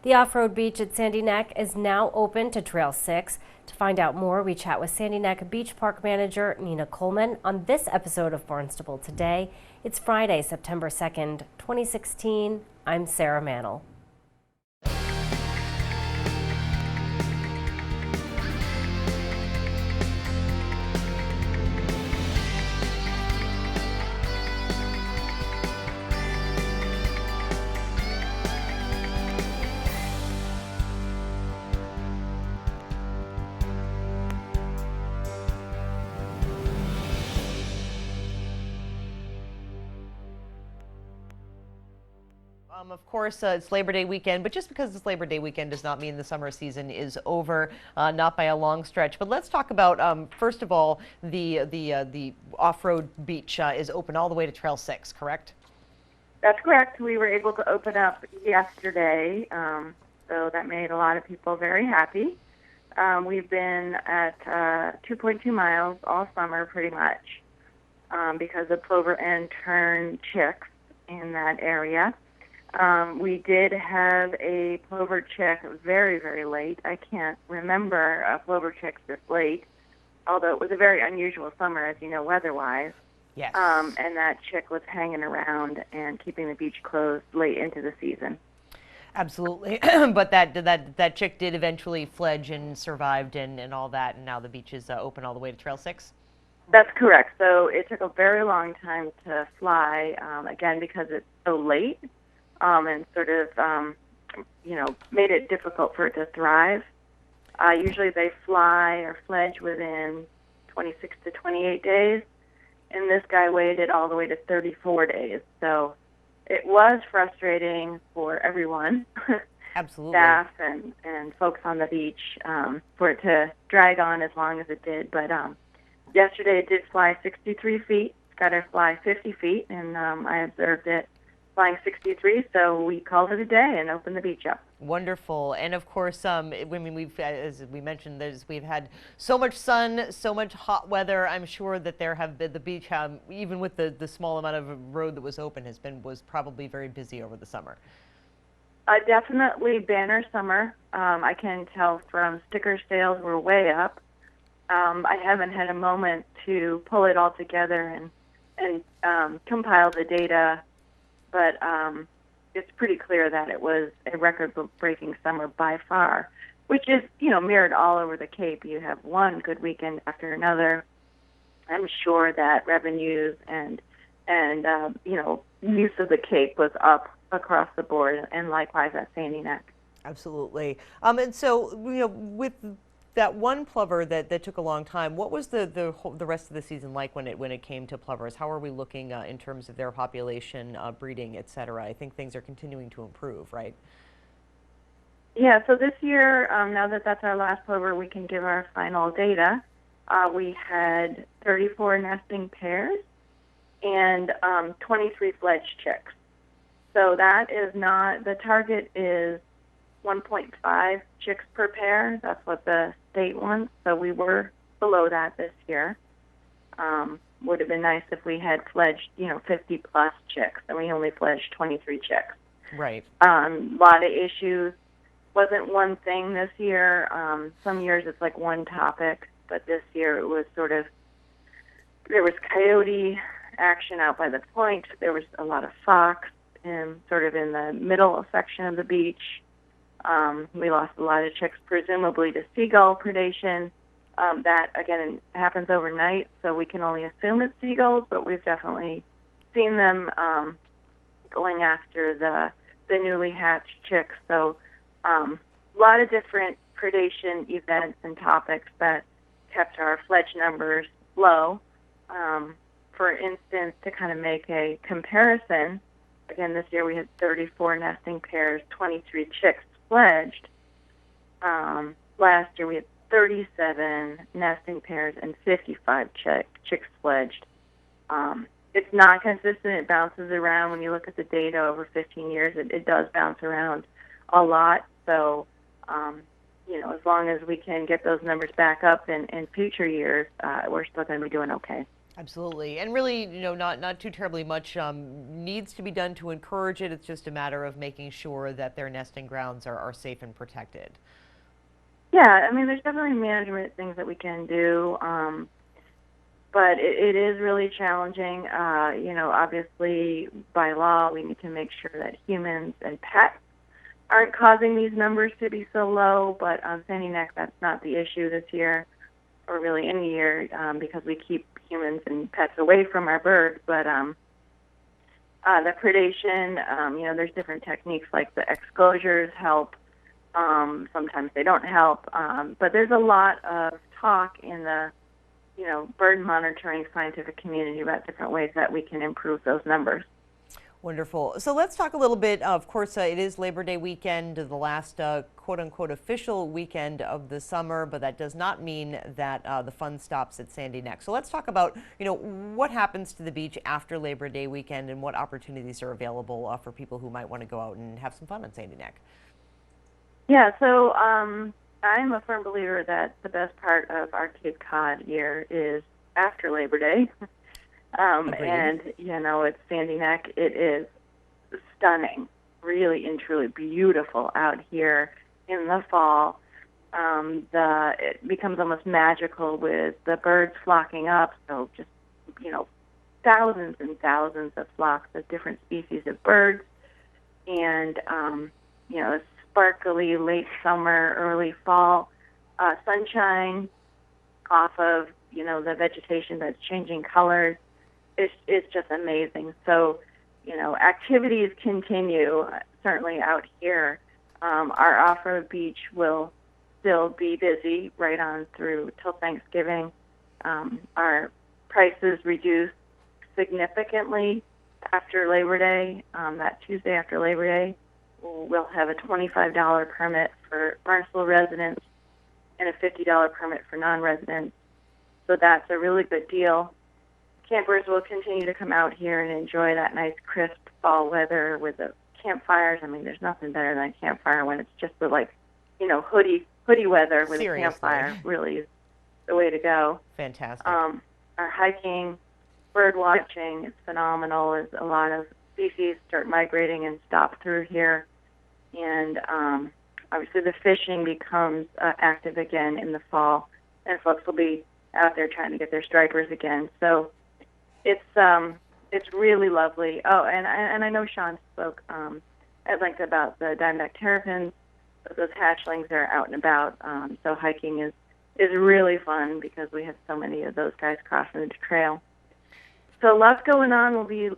The off-road beach at Sandy Neck is now open to Trail 6. To find out more, we chat with Sandy Neck Beach Park Manager Nina Coleman on this episode of Barnstable Today. It's Friday, September 2nd, 2016. I'm Sarah Mantle. Of course, it's Labor Day weekend, but just because it's Labor Day weekend does not mean the summer season is over, not by a long stretch. But let's talk about, first of all, the off-road beach is open all the way to Trail 6, correct? That's correct. We were able to open up yesterday, so that made a lot of people very happy. We've been at 2.2 miles all summer pretty much because of plover and tern chicks in that area. We did have a plover chick very, very late. I can't remember a plover chick this late, although it was a very unusual summer, as you know, weather-wise. Yes. And that chick was hanging around and keeping the beach closed late into the season. Absolutely. But that chick did eventually fledge and survived and all that, and now the beach is open all the way to Trail 6? That's correct. So it took a very long time to fly, again, because it's so late. And sort of, made it difficult for it to thrive. Usually they fly or fledge within 26 to 28 days, and this guy waited all the way to 34 days. So it was frustrating for everyone, Absolutely. staff and folks on the beach, for it to drag on as long as it did. But yesterday it did fly 63 feet. It's got to fly 50 feet, and I observed it flying 63, so we called it a day and opened the beach up. Wonderful. And of course, we've, as we mentioned, we've had so much sun, so much hot weather. I'm sure that the beach, even with the small amount of road that was open, was probably very busy over the summer. Definitely banner summer. I can tell from sticker sales we're way up. I haven't had a moment to pull it all together and compile the data, but it's pretty clear that it was a record-breaking summer by far, which is, mirrored all over the Cape. You have one good weekend after another. I'm sure that revenues and use of the Cape was up across the board, and likewise at Sandy Neck. Absolutely. And so, with that one plover that took a long time, what was the rest of the season like when it came to plovers? How are we looking in terms of their population, breeding, et cetera? I think things are continuing to improve, right? Yeah, so this year, now that that's our last plover, we can give our final data. We had 34 nesting pairs and 23 fledged chicks. So that is not, the target is 1.5 chicks per pair. That's what the state wants. So we were below that this year. Would have been nice if we had fledged, 50 plus chicks, and we only fledged 23 chicks. Right. A lot of issues. Wasn't one thing this year. Some years it's like one topic, but this year it was there was coyote action out by the point. There was a lot of fox in the middle section of the beach. We lost a lot of chicks, presumably to seagull predation. That, again, happens overnight, so we can only assume it's seagulls, but we've definitely seen them going after the newly hatched chicks. So a lot of different predation events and topics that kept our fledge numbers low. For instance, to kind of make a comparison, again, this year we had 34 nesting pairs, 23 chicks fledged. Last year we had 37 nesting pairs and 55 chicks fledged. It's not consistent. It bounces around. When you look at the data over 15 years, it does bounce around a lot. So, as long as we can get those numbers back up in future years, we're still going to be doing okay. Absolutely, and really, not too terribly much needs to be done to encourage it. It's just a matter of making sure that their nesting grounds are safe and protected. Yeah, I mean, there's definitely management things that we can do, but it is really challenging. Obviously, by law, we need to make sure that humans and pets aren't causing these numbers to be so low, but on Sandy Neck, that's not the issue this year, or really any year, because we keep humans and pets away from our birds. But the predation, there's different techniques like the exclosures help. Sometimes they don't help. But there's a lot of talk in the, bird monitoring scientific community about different ways that we can improve those numbers. Wonderful. So let's talk a little bit. Of course, it is Labor Day weekend, the last quote unquote official weekend of the summer, but that does not mean that the fun stops at Sandy Neck. So let's talk about, what happens to the beach after Labor Day weekend and what opportunities are available for people who might want to go out and have some fun on Sandy Neck. Yeah, so I'm a firm believer that the best part of our Cape Cod year is after Labor Day. And, it's Sandy Neck. It is stunning, really and truly beautiful out here in the fall. It becomes almost magical with the birds flocking up. So just, thousands and thousands of flocks of different species of birds. And, sparkly late summer, early fall sunshine off of, the vegetation that's changing colors. It's just amazing. So, activities continue, certainly out here. Our off-road beach will still be busy right on through till Thanksgiving. Our prices reduced significantly after Labor Day. That Tuesday after Labor Day, we'll have a $25 permit for Barnstable residents and a $50 permit for non-residents. So that's a really good deal. Campers will continue to come out here and enjoy that nice crisp fall weather with the campfires. I mean, there's nothing better than a campfire when it's just the hoodie weather with Seriously. a campfire. Really is the way to go. Fantastic. Our hiking, bird watching is phenomenal. As a lot of species start migrating and stop through here, and obviously the fishing becomes active again in the fall, and folks will be out there trying to get their stripers again. So it's really lovely. Oh, and I know Sean spoke at length about the Diamondback terrapins. Those hatchlings are out and about. So hiking is really fun because we have so many of those guys crossing the trail. So lots going on.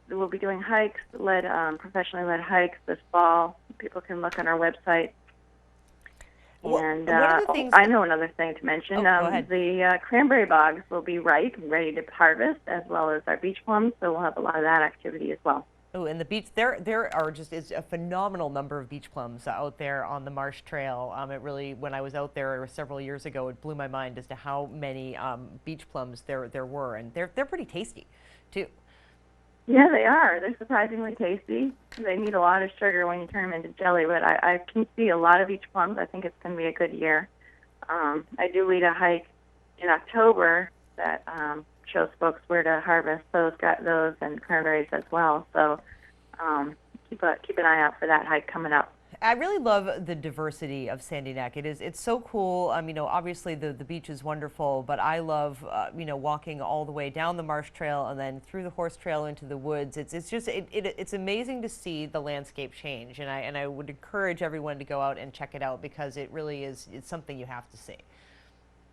We'll be doing hikes, professionally led hikes this fall. People can look on our website. And I know another thing to mention. Go ahead. The cranberry bogs will be ripe and ready to harvest, as well as our beach plums. So we'll have a lot of that activity as well. Oh, and the beach, there are just is a phenomenal number of beach plums out there on the Marsh Trail. It really, when I was out there several years ago, it blew my mind as to how many beach plums there were, and they're pretty tasty, too. Yeah, they are. They're surprisingly tasty. They need a lot of sugar when you turn them into jelly, but I can see a lot of beach plums. I think it's going to be a good year. I do lead a hike in October that shows folks where to harvest those and cranberries as well. So keep an eye out for that hike coming up. I really love the diversity of Sandy Neck. It's so cool. Obviously the beach is wonderful, but I love walking all the way down the Marsh Trail and then through the horse trail into the woods. It's amazing to see the landscape change, and I would encourage everyone to go out and check it out because it really it's something you have to see.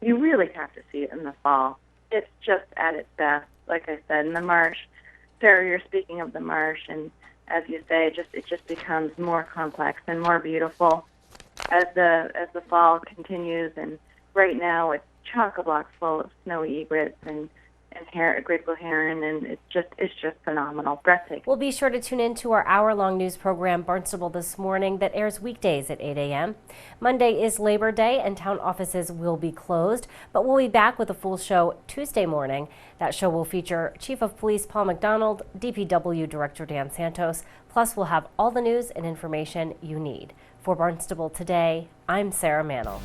You really have to see it in the fall. It's just at its best, like I said, in the marsh. Sarah, you're speaking of the marsh, and as you say, it just becomes more complex and more beautiful as the fall continues. And right now, it's chock-a-block full of snowy egrets and great blue heron, and it's just phenomenal, breathtaking. We'll be sure to tune in to our hour-long news program, Barnstable This Morning, that airs weekdays at 8 a.m. Monday is Labor Day, and town offices will be closed, but we'll be back with a full show Tuesday morning. That show will feature Chief of Police Paul McDonald, DPW Director Dan Santos, plus we'll have all the news and information you need. For Barnstable Today, I'm Sarah Mantle.